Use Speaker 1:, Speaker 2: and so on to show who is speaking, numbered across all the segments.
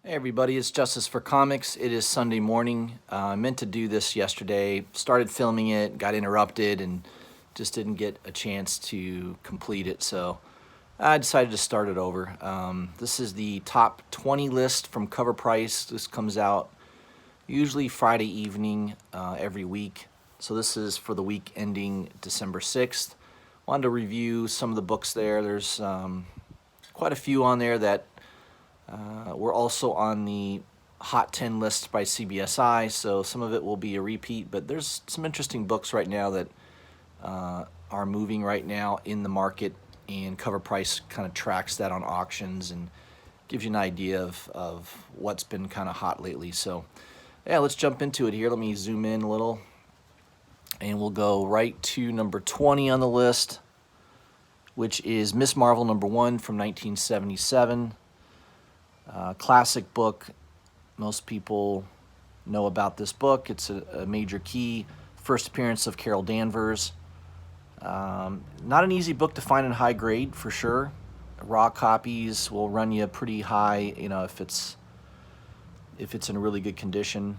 Speaker 1: Hey everybody, it's Justice for Comics. It is Sunday morning. I meant to do this yesterday, started filming it, got interrupted, and just didn't get a chance to complete it, so I decided to start it over. This is the top 20 list from CovrPrice. This comes out usually Friday evening every week. So this is for the week ending December 6th. Wanted to review some of the books there. There's quite a few on there that we're also on the Hot 10 list by CBSI, so some of it will be a repeat, but there's some interesting books right now that are moving right now in the market, and CovrPrice kind of tracks that on auctions and gives you an idea of what's been kind of hot lately. So yeah, let's jump into it here. Let me zoom in a little, and we'll go right to number 20 on the list, which is Miss Marvel #1 from 1977. Classic book. Most people know about this book. It's a major key. First appearance of Carol Danvers. Not an easy book to find in high grade, for sure. Raw copies will run you pretty high, if it's in a really good condition.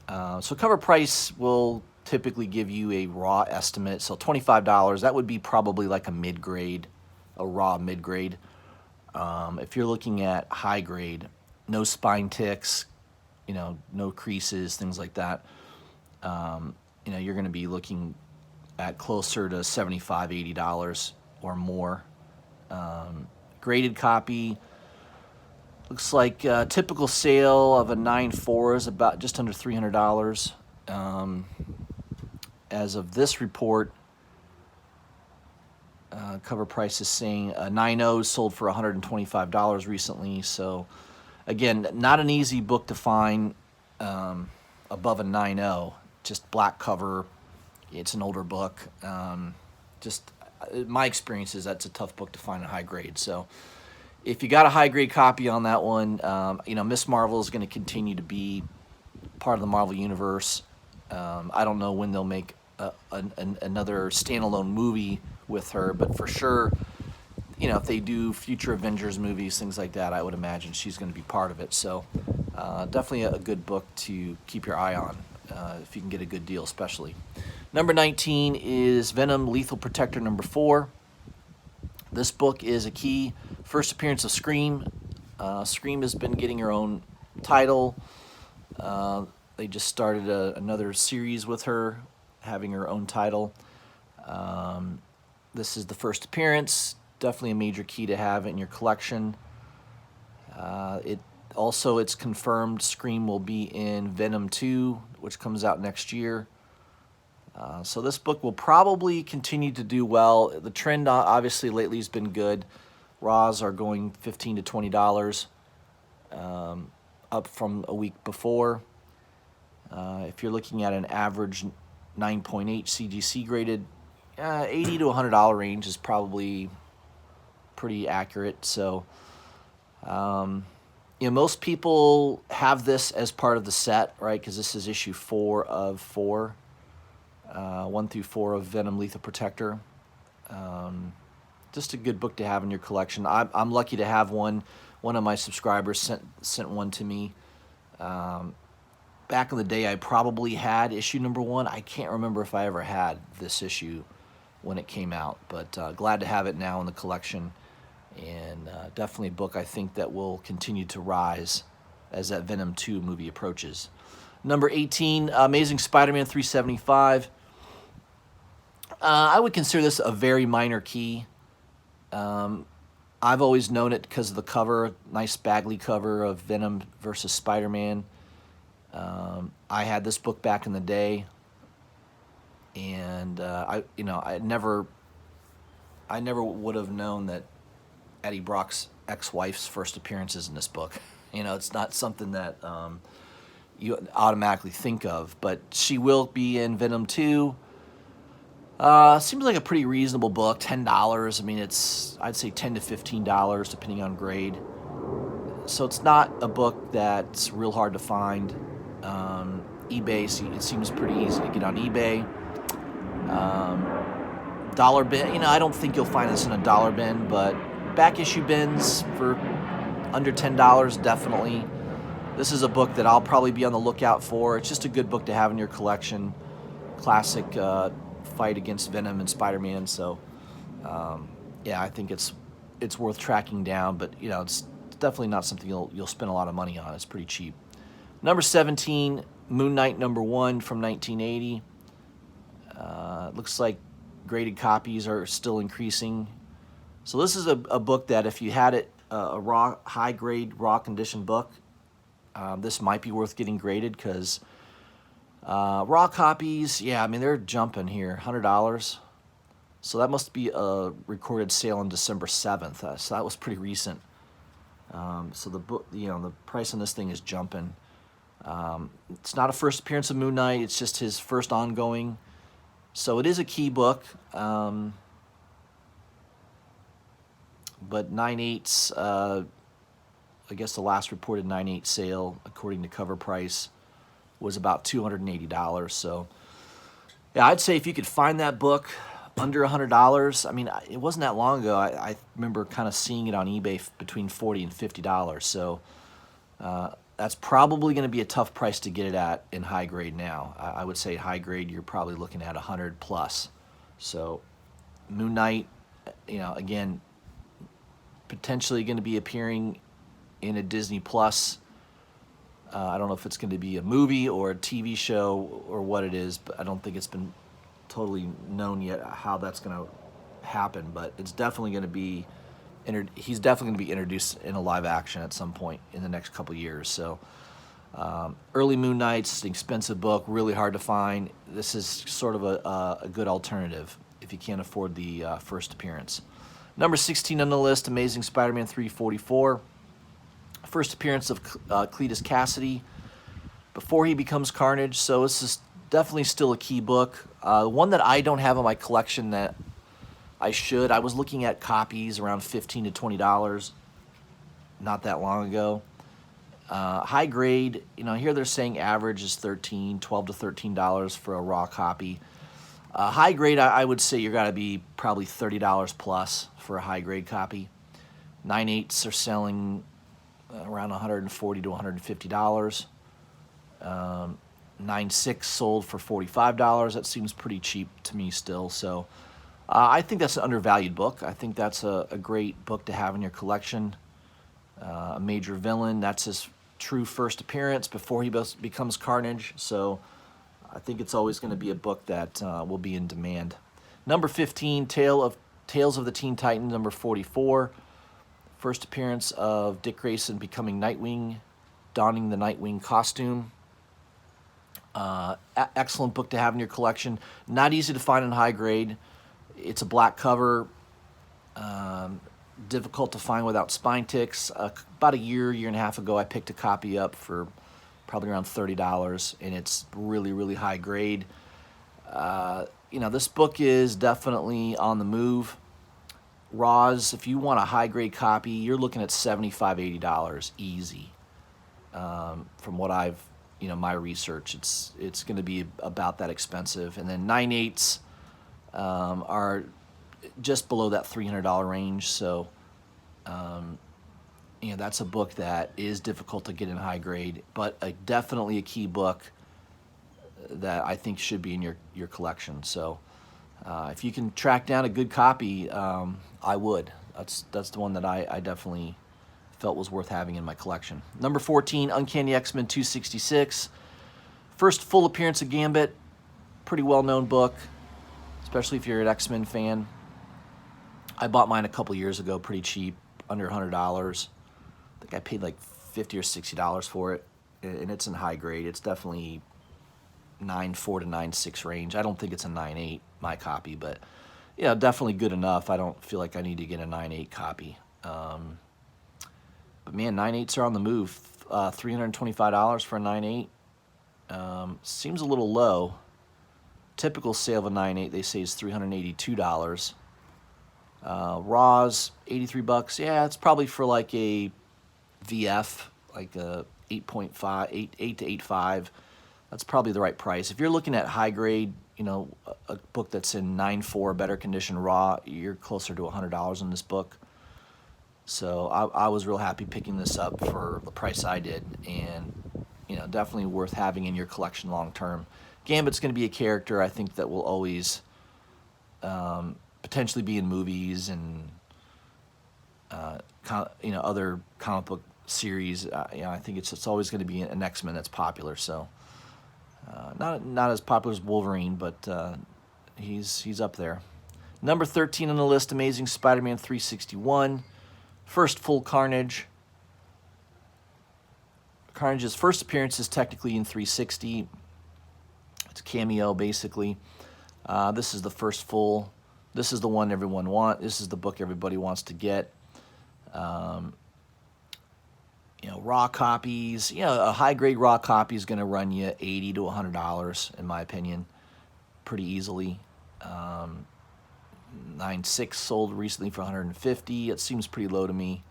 Speaker 1: So CovrPrice will typically give you a raw estimate. So $25. That would be probably like a mid-grade, a raw mid-grade. If you're looking at high grade, no spine ticks, no creases, things like that, you're going to be looking at closer to $75, $80 or more. Graded copy looks like a typical sale of a 9.4 is about just under $300. As of this report, CovrPrice is saying 9.0 sold for $125 recently. So again, not an easy book to find above a 9.0. Just black cover. It's an older book. Just my experience is that's a tough book to find in high grade. So if you got a high grade copy on that one, Miss Marvel is going to continue to be part of the Marvel universe. I don't know when they'll make another standalone movie with her, but for sure, if they do future Avengers movies, things like that, I would imagine she's going to be part of it. So definitely a good book to keep your eye on if you can get a good deal, especially. Number 19 is Venom Lethal Protector #4. This book is a key. First appearance of Scream. Scream has been getting her own title. They just started another series with her, having her own title. This is the first appearance. Definitely a major key to have in your collection. It's confirmed Scream will be in Venom 2, which comes out next year. So this book will probably continue to do well. The trend obviously lately has been good. Raws are going $15 to $20, up from a week before. If you're looking at an average 9.8 CGC graded, $80 to $100 range is probably pretty accurate. So, most people have this as part of the set, right? Because this is issue 4 of 4, 1 through 4 of Venom Lethal Protector. Just a good book to have in your collection. I'm lucky to have one. One of my subscribers sent one to me. Back in the day, I probably had issue #1. I can't remember if I ever had this issue when it came out, but glad to have it now in the collection, and definitely a book I think that will continue to rise as that Venom 2 movie approaches. Number 18, Amazing Spider-Man 375. I would consider this a very minor key. I've always known it because of the cover, nice Bagley cover of Venom versus Spider-Man. I had this book back in the day, and I never would have known that Eddie Brock's ex-wife's first appearance is in this book. It's not something that you automatically think of, but she will be in Venom 2. Seems like a pretty reasonable book, $10. I mean, I'd say $10 to $15 depending on grade. So it's not a book that's real hard to find. eBay, it seems pretty easy to get on eBay. Dollar bin, I don't think you'll find this in a dollar bin, but back issue bins for under $10 definitely. This is a book that I'll probably be on the lookout for. It's just a good book to have in your collection. Classic fight against Venom and Spider-Man. So yeah, I think it's worth tracking down. But you know, it's definitely not something you'll spend a lot of money on. It's pretty cheap. Number 17, Moon Knight #1 from 1980. Looks like graded copies are still increasing. So this is a book that if you had it, a raw, high grade, raw condition book, this might be worth getting graded because raw copies, yeah, I mean, they're jumping here, $100. So that must be a recorded sale on December 7th. So that was pretty recent. So the book, you know, the price on this thing is jumping. It's not a first appearance of Moon Knight. It's just his first ongoing. So it is a key book. But 9/8, I guess the last reported 9/8 sale, according to CovrPrice, was about $280. So yeah, I'd say if you could find that book under $100, I mean, it wasn't that long ago. I remember kind of seeing it on eBay between $40 and $50. So that's probably going to be a tough price to get it at in high grade now. I would say high grade, you're probably looking at 100 plus. So Moon Knight, you know, again, potentially going to be appearing in a Disney Plus. I don't know if it's going to be a movie or a TV show or what it is, but I don't think it's been totally known yet how that's going to happen. But it's definitely going to be, he's definitely going to be introduced in a live action at some point in the next couple years. So early Moon Knight's an expensive book, really hard to find. This is sort of a good alternative if you can't afford the first appearance. Number 16 on the list, Amazing Spider-Man 344. First appearance of Cletus Cassidy before he becomes Carnage. So this is definitely still a key book. One that I don't have in my collection that I should. I was looking at copies around $15 to $20 not that long ago. High grade, you know, here they're saying average is $12 to $13 for a raw copy. High grade, I would say you're got to be probably $30 plus for a high grade copy. 9/8s are selling around $140 to $150. 9/6 sold for $45. That seems pretty cheap to me still. So I think that's an undervalued book. I think that's a great book to have in your collection. A major villain, that's his true first appearance before he becomes Carnage. So I think it's always going to be a book that will be in demand. Number 15, Tales of the Teen Titans, number 44. First appearance of Dick Grayson becoming Nightwing, donning the Nightwing costume. Excellent book to have in your collection. Not easy to find in high grade. It's a black cover. Difficult to find without spine ticks. About a year and a half ago, I picked a copy up for probably around $30, and it's really, really high grade. You know, this book is definitely on the move. Raws, if you want a high grade copy, you're looking at $75, $80 easy. From what I've, you know, my research, it's going to be about that expensive. And then 9/8s are just below that $300 range. So, you know, that's a book that is difficult to get in high grade, but definitely a key book that I think should be in your collection. So if you can track down a good copy, I would. That's the one that I definitely felt was worth having in my collection. Number 14, Uncanny X-Men 266. First full appearance of Gambit. Pretty well-known book, especially if you're an X-Men fan. I bought mine a couple years ago, pretty cheap, under $100. I think I paid like $50 or $60 for it, and it's in high grade. It's definitely 9.4 to 9.6 range. I don't think it's a 9.8, my copy, but yeah, definitely good enough. I don't feel like I need to get a 9.8 copy. But man, 9.8s are on the move. $325 for a 9.8 seems a little low. Typical sale of a 9.8, they say, is $382. Raws, $83. Yeah, it's probably for like a VF, like a 8.5, 8 to 8.5. That's probably the right price. If you're looking at high grade, you know, a book that's in 9.4 better condition raw, you're closer to $100 on this book. So I was real happy picking this up for the price I did, and definitely worth having in your collection long term. Gambit's going to be a character I think that will always potentially be in movies and other comic book series. I think it's always going to be an X-Men that's popular. So not as popular as Wolverine, but he's up there. Number 13 on the list, Amazing Spider-Man 361. First full Carnage. Carnage's first appearance is technically in 360. It's a cameo, basically. This is the first full. This is the one everyone wants. This is the book everybody wants to get. Raw copies. A high-grade raw copy is going to run you $80 to $100, in my opinion, pretty easily. 9.6 sold recently for $150. It seems pretty low to me.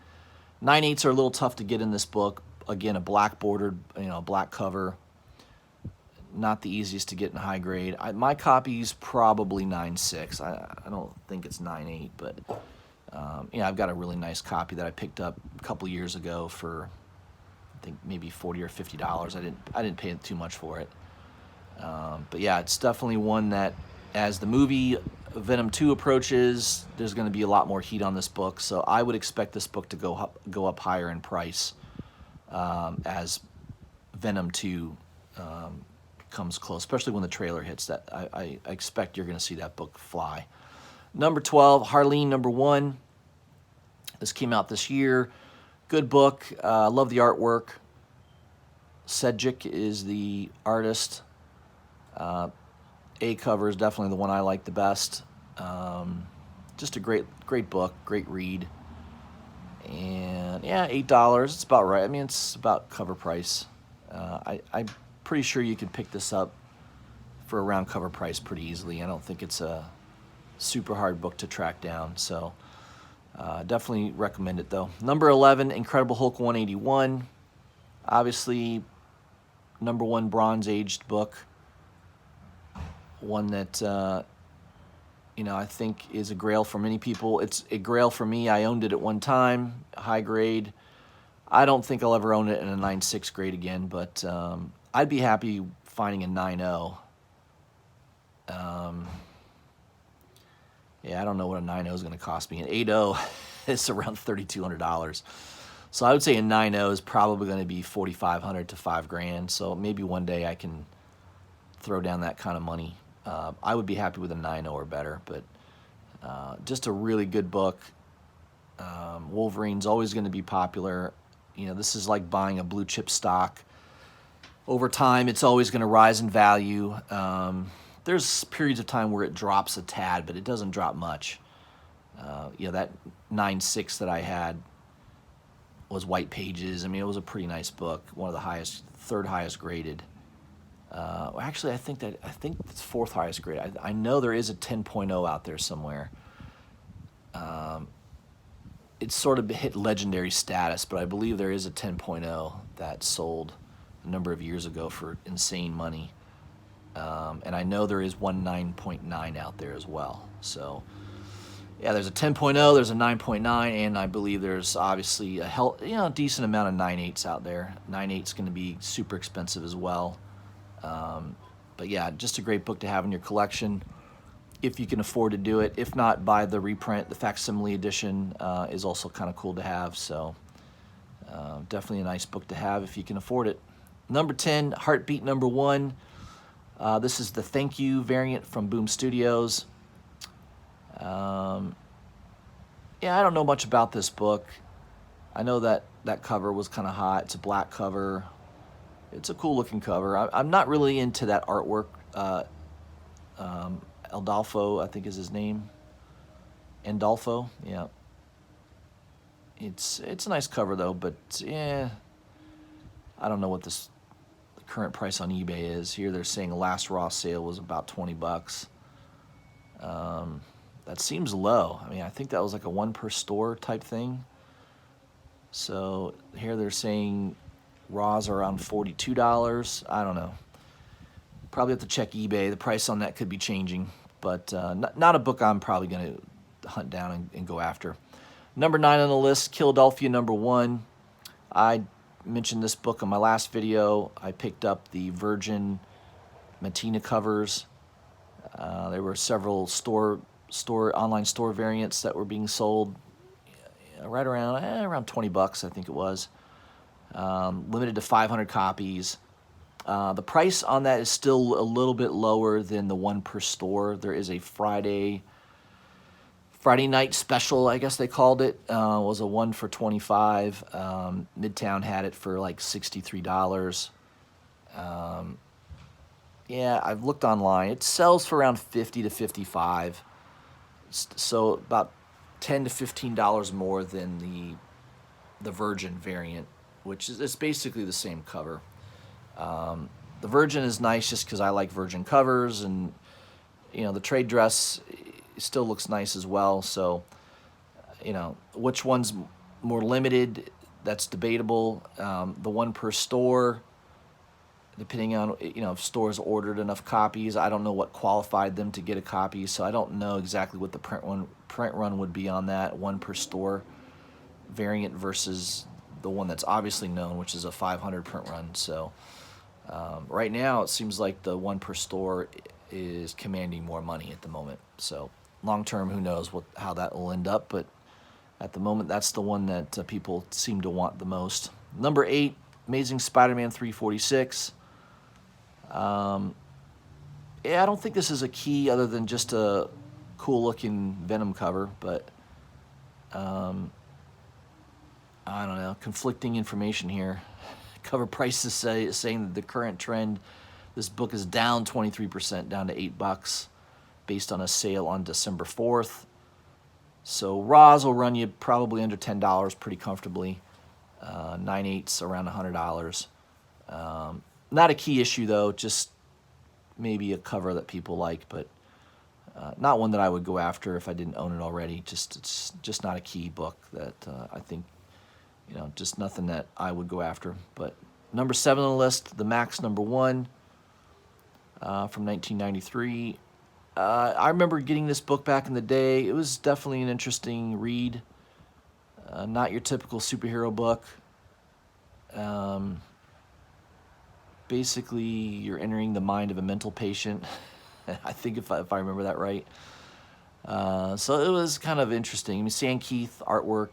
Speaker 1: 9.8s are a little tough to get in this book. Again, a black bordered, black cover. Not the easiest to get in high grade. My copy's probably 9.6. I don't think it's 9.8, but I've got a really nice copy that I picked up a couple years ago for I think maybe $40 or $50. I didn't pay too much for it. But yeah, it's definitely one that, as the movie Venom 2 approaches, there's going to be a lot more heat on this book. So I would expect this book to go up higher in price as Venom 2 comes close, especially when the trailer hits. That I expect you're going to see that book fly. Number 12, Harleen #1. This came out this year. Good book. Love the artwork. Sedgwick is the artist. A cover is definitely the one I like the best. Just a great book, great read. And yeah, $8. It's about right. I mean, it's about cover price. I'm pretty sure you could pick this up for around cover price pretty easily. I don't think it's a super hard book to track down. So definitely recommend it though. Number 11, Incredible Hulk 181. Obviously, #1 Bronze Aged book. One that I think is a grail for many people. It's a grail for me. I owned it at one time, high grade. I don't think I'll ever own it in a 9.6 grade again, but I'd be happy finding a 9.0. Yeah, I don't know what a 9.0 is going to cost me. An 8.0 is around $3,200. So I would say a 9.0 is probably going to be $4,500 to $5,000. So maybe one day I can throw down that kind of money. I would be happy with a 9.0 or better, but just a really good book. Wolverine's always going to be popular. This is like buying a blue chip stock. Over time, it's always going to rise in value. There's periods of time where it drops a tad, but it doesn't drop much. That 9.6 that I had was White Pages. I mean, it was a pretty nice book. One of the highest, third highest graded. Actually, I think it's fourth highest grade. I know there is a 10.0 out there somewhere. It's sort of hit legendary status, but I believe there is a 10.0 that sold a number of years ago for insane money. And I know there is one 9.9 out there as well. So, yeah, there's a 10.0, there's a 9.9, and I believe there's obviously a decent amount of 9.8s out there. 9.8's going to be super expensive as well. But yeah, just a great book to have in your collection if you can afford to do it. If not, buy the reprint. The facsimile edition is also kind of cool to have. So definitely a nice book to have if you can afford it. Number 10, Heartbeat #1. This is the Thank You variant from Boom Studios. Yeah, I don't know much about this book. I know that cover was kind of hot. It's a black cover. It's a cool looking cover. I'm not really into that artwork. Adolfo, I think is his name. Adolfo, yeah. It's a nice cover though, but yeah, I don't know what the current price on eBay is. Here they're saying the last raw sale was about $20. That seems low. I mean, I think that was like a one per store type thing. So here they're saying raws are around $42. I don't know. Probably have to check eBay. The price on that could be changing, but not a book I'm probably going to hunt down and go after. Number 9 on the list, Philadelphia #1. I mentioned this book in my last video. I picked up the Virgin Matina covers. There were several online store variants that were being sold right around 20 bucks, I think it was. Limited to 500 copies. The price on that is still a little bit lower than the one per store. There is a Friday night special, I guess they called it. Was a 1 for $25. Midtown had it for like $63. Yeah, I've looked online. It sells for around $50 to $55. So about $10 to $15 more than the Virgin variant, which is it's basically the same cover. The Virgin is nice just because I like Virgin covers, and the trade dress still looks nice as well. So which one's more limited, that's debatable. The one per store, depending on if stores ordered enough copies. I don't know what qualified them to get a copy, so I don't know exactly what the print run would be on that one per store variant versus the one that's obviously known, which is a 500 print run. So right now it seems like the one per store is commanding more money at the moment. So long term, who knows how that will end up, but at the moment that's the one that people seem to want the most. Number 8, Amazing Spider-Man 346. Yeah, I don't think this is a key other than just a cool looking Venom cover, but I don't know, conflicting information here. CovrPrice is saying that the current trend, this book is down 23%, down to $8, based on a sale on December 4th. So Roz will run you probably under $10 pretty comfortably. 9/8 around $100. Not a key issue though, just maybe a cover that people like, but not one that I would go after if I didn't own it already. It's just not a key book that I think, just nothing that I would go after. But number 7 on the list, The Max #1 from 1993. I remember getting this book back in the day. It was definitely an interesting read. Not your typical superhero book. Basically, you're entering the mind of a mental patient. I think if I remember that right. So it was kind of interesting. I mean, Sam Keith artwork,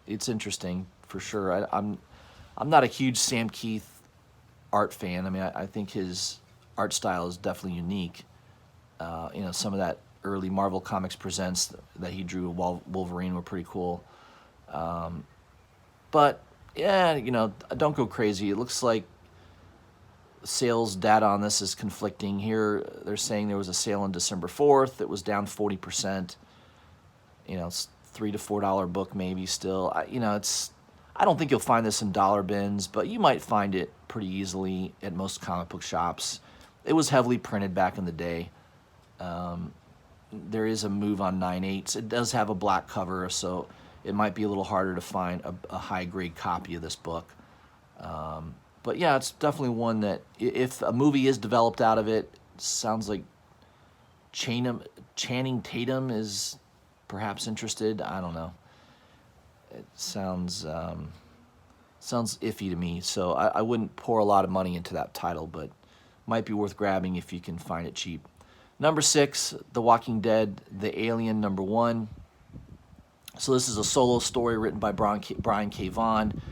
Speaker 1: it's interesting for sure. I'm not a huge Sam Keith art fan. I mean, I think his art style is definitely unique. Some of that early Marvel Comics Presents that he drew Wolverine were pretty cool. But yeah, don't go crazy. It looks like sales data on this is conflicting. Here they're saying there was a sale on December 4th. It was down 40%. It's $3 to $4 book maybe still. I don't think you'll find this in dollar bins, but you might find it pretty easily at most comic book shops. It was heavily printed back in the day. There is a move on 9/8. It does have a black cover, so it might be a little harder to find a high-grade copy of this book. But yeah, it's definitely one that if a movie is developed out of it, sounds like Channing Tatum is perhaps interested. I don't know. It sounds iffy to me, so I wouldn't pour a lot of money into that title, but might be worth grabbing if you can find it cheap. Number 6, The Walking Dead, The Alien #1. So this is a solo story written by Brian K. Vaughan.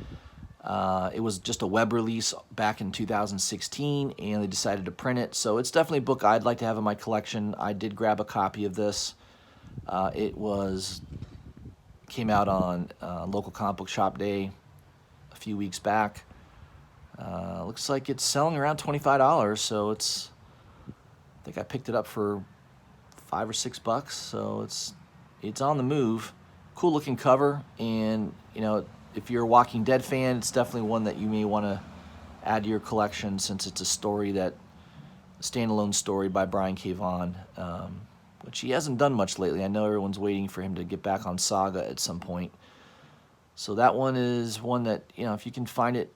Speaker 1: It was just a web release back in 2016, and they decided to print it. So it's definitely a book I'd like to have in my collection. I did grab a copy of this. It came out on local comic book shop day a few weeks back. Looks like it's selling around $25, so I think I picked it up for $5 or $6, so it's on the move. Cool looking cover, and if you're a Walking Dead fan, it's definitely one that you may want to add to your collection, since it's a standalone story by Brian K. Vaughan, which he hasn't done much lately. I know everyone's waiting for him to get back on Saga at some point. So that one is one that, if you can find it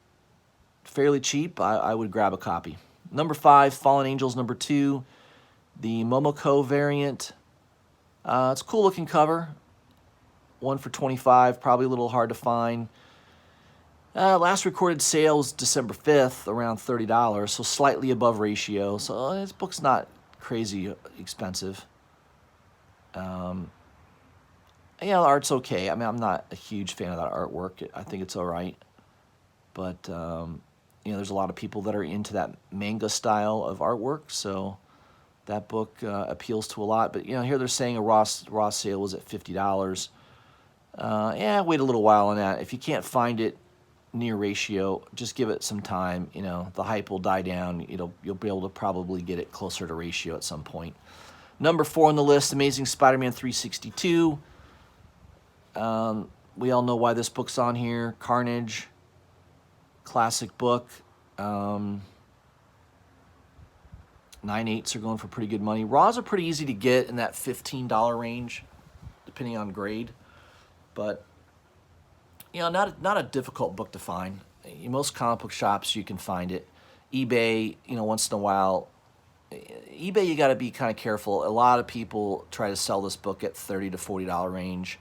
Speaker 1: fairly cheap, I would grab a copy. Number 5, Fallen Angels #2, the Momoko variant. It's a cool looking cover. one for 25, probably a little hard to find. Last recorded sale was December 5th, around $30, so slightly above ratio. So this book's not crazy expensive. The art's okay. I mean, I'm not a huge fan of that artwork. I think it's all right. But, there's a lot of people that are into that manga style of artwork, so that book appeals to a lot. But, here they're saying a raw sale was at $50. Wait a little while on that. If you can't find it near ratio, just give it some time. The hype will die down. You'll be able to probably get it closer to ratio at some point. Number 4 on the list, Amazing Spider-Man 362. We all know why this book's on here. Carnage, classic book. 9/8s are going for pretty good money. Raws are pretty easy to get in that $15 range, depending on grade. But not a difficult book to find. In most comic book shops, you can find it. eBay, once in a while. eBay, you got to be kind of careful. A lot of people try to sell this book at $30 to $40 range.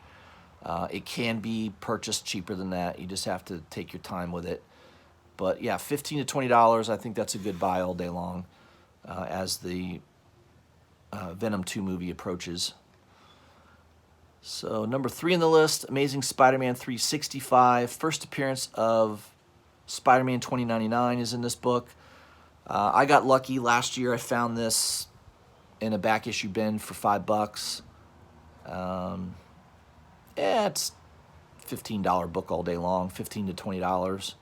Speaker 1: It can be purchased cheaper than that. You just have to take your time with it. But yeah, $15 to $20, I think that's a good buy all day long as the Venom 2 movie approaches. So number 3 on the list, Amazing Spider-Man 365. First appearance of Spider-Man 2099 is in this book. I got lucky last year. I found this in a back issue bin for $5. It's $15 book all day long, $15 to $20.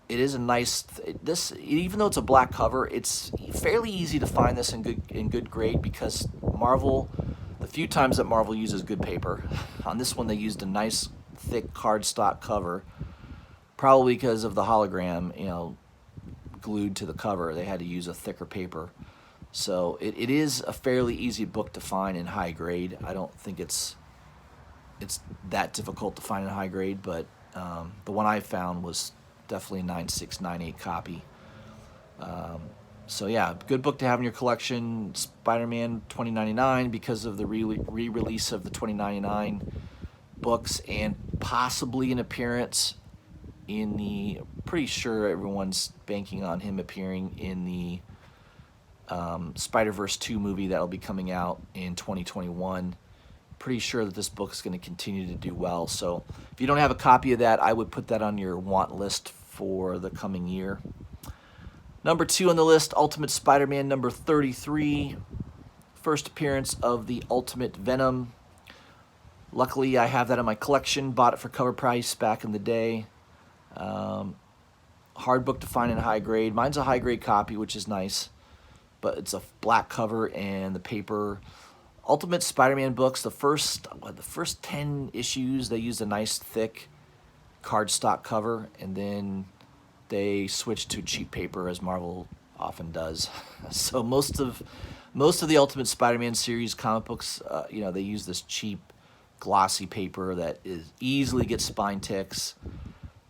Speaker 1: It is a nice. Even though it's a black cover, it's fairly easy to find this in good grade because Marvel. The few times that Marvel uses good paper, on this one they used a nice thick cardstock cover, probably because of the hologram, glued to the cover. They had to use a thicker paper. So it is a fairly easy book to find in high grade. I don't think it's that difficult to find in high grade, but the one I found was definitely a 9.6, 9.8 copy. So yeah, good book to have in your collection. Spider-Man 2099 because of the re-release of the 2099 books and possibly an appearance in the. Pretty sure everyone's banking on him appearing in the Spider-Verse 2 movie that'll be coming out in 2021. Pretty sure that this book is going to continue to do well. So if you don't have a copy of that, I would put that on your want list for the coming year. Number 2 on the list, Ultimate Spider-Man number 33. First appearance of the Ultimate Venom. Luckily, I have that in my collection. Bought it for CovrPrice back in the day. Hard book to find in high grade. Mine's a high grade copy, which is nice. But it's a black cover and the paper. Ultimate Spider-Man books, the first 10 issues, they used a nice thick cardstock cover, and then they switched to cheap paper, as Marvel often does. So most of the Ultimate Spider-Man series comic books, they use this cheap, glossy paper that easily gets spine ticks.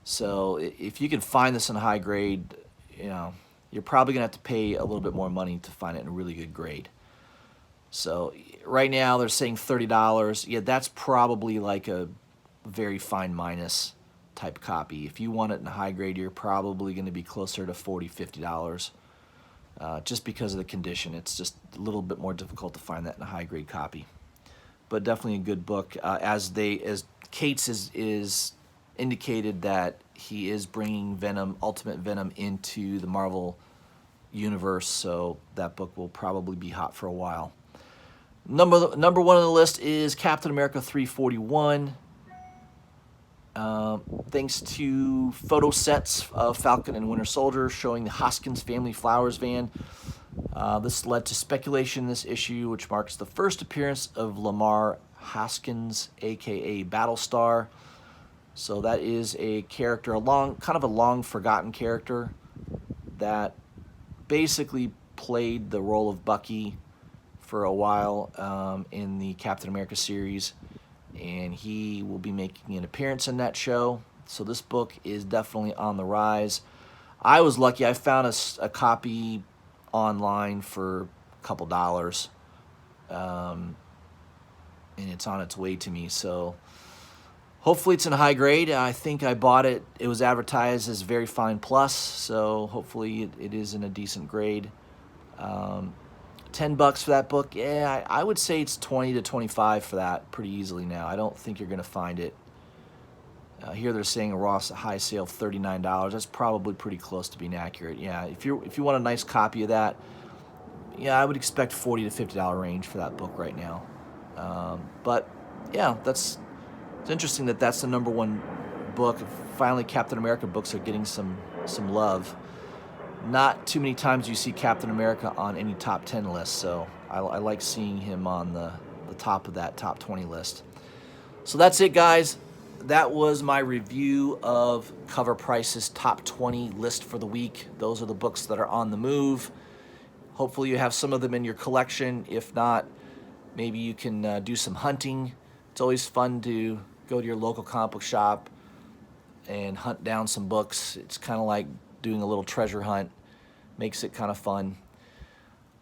Speaker 1: So if you can find this in high grade, you're probably gonna have to pay a little bit more money to find it in a really good grade. So right now they're saying $30. Yeah, that's probably like a very fine minus type copy. If you want it in high grade, you're probably going to be closer to $40, $50 just because of the condition. It's just a little bit more difficult to find that in a high grade copy. But definitely a good book. As Cates is indicated that he is bringing Ultimate Venom into the Marvel universe, so that book will probably be hot for a while. Number 1 on the list is Captain America 341. Thanks to photo sets of Falcon and Winter Soldier showing the Hoskins Family Flowers van. This led to speculation in this issue, which marks the first appearance of Lamar Hoskins, aka Battlestar. So that is a character, kind of a long forgotten character that basically played the role of Bucky for a while in the Captain America series, and he will be making an appearance in that show. So this book is definitely on the rise. I was lucky. I found a copy online for a couple dollars. and it's on its way to me. So hopefully it's in high grade. I think I bought it. It was advertised as very fine plus, so hopefully it is in a decent grade. $10 for that book. Yeah, I would say it's 20 to 25 for that pretty easily now. I don't think you're going to find it. Here they're saying a raw high sale of $39. That's probably pretty close to being accurate. Yeah, if you want a nice copy of that, yeah, I would expect $40 to $50 range for that book right now. But yeah, it's interesting that that's the #1 book. Finally, Captain America books are getting some love. Not too many times you see Captain America on any top 10 list, so I like seeing him on the top of that top 20 list. So that's it, guys. That was my review of CovrPrice's top 20 list for the week. Those are the books that are on the move. Hopefully you have some of them in your collection. If not, maybe you can do some hunting. It's always fun to go to your local comic book shop and hunt down some books. It's kind of like doing a little treasure hunt. Makes it kind of fun.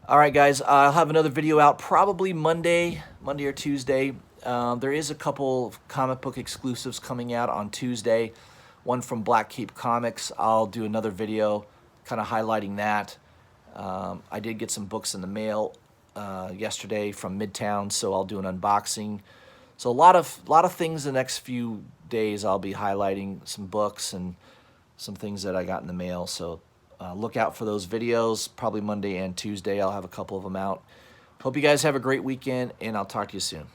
Speaker 1: All right, guys, I'll have another video out probably Monday or Tuesday. There is a couple of comic book exclusives coming out on Tuesday. One from Black Cape Comics. I'll do another video kind of highlighting that. I did get some books in the mail yesterday from Midtown, so I'll do an unboxing. So a lot of things the next few days. I'll be highlighting some books and some things that I got in the mail. So look out for those videos. Probably Monday and Tuesday. I'll have a couple of them out. Hope you guys have a great weekend, and I'll talk to you soon.